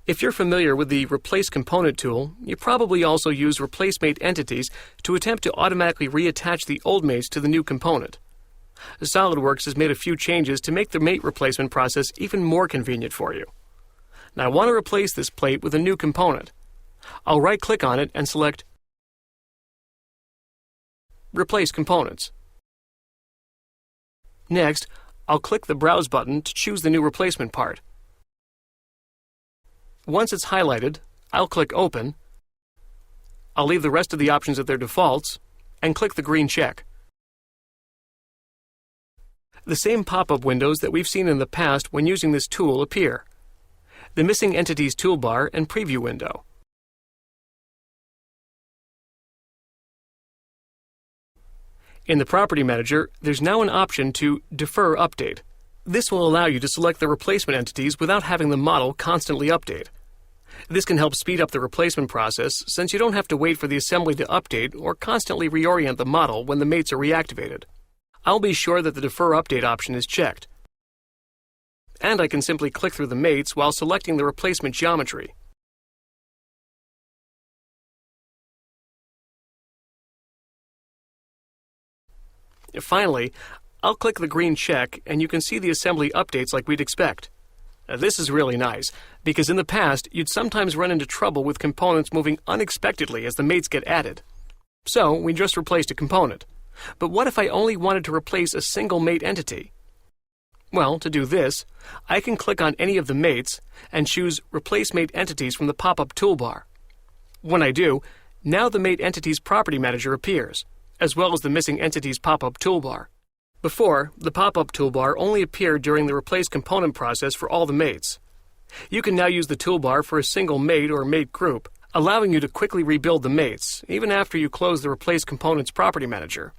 If you're familiar with the Replace Component tool, you probably also use Replace Mate entities to attempt to automatically reattach the old mates to the new component. SOLIDWORKS has made a few changes to make the mate replacement process even more convenient for you. Now I want to replace this plate with a new component. I'll right-click on it and select Replace Components. Next, I'll click the Browse button to choose the new replacement part. Once it's highlighted, I'll click Open. I'll leave the rest of the options at their defaults and click the green check. The same pop-up windows that we've seen in the past when using this tool appear. The Missing Entities toolbar and preview window. In the Property Manager, there's now an option to Defer Update. This will allow you to select the replacement entities without having the model constantly update. This can help speed up the replacement process since you don't have to wait for the assembly to update or constantly reorient the model when the mates are reactivated. I'll be sure that the Defer Update option is checked. And I can simply click through the mates while selecting the replacement geometry. Finally, I'll click the green check and you can see the assembly updates like we'd expect. This is really nice, because in the past, you'd sometimes run into trouble with components moving unexpectedly as the mates get added. So, we just replaced a component. But what if I only wanted to replace a single mate entity? Well, to do this, I can click on any of the mates and choose Replace Mate Entities from the pop-up toolbar. When I do, now the Mate Entities Property Manager appears, as well as the Missing Entities pop-up toolbar. Before, the pop-up toolbar only appeared during the replace component process for all the mates. You can now use the toolbar for a single mate or mate group, allowing you to quickly rebuild the mates, even after you close the Replace Components Property Manager.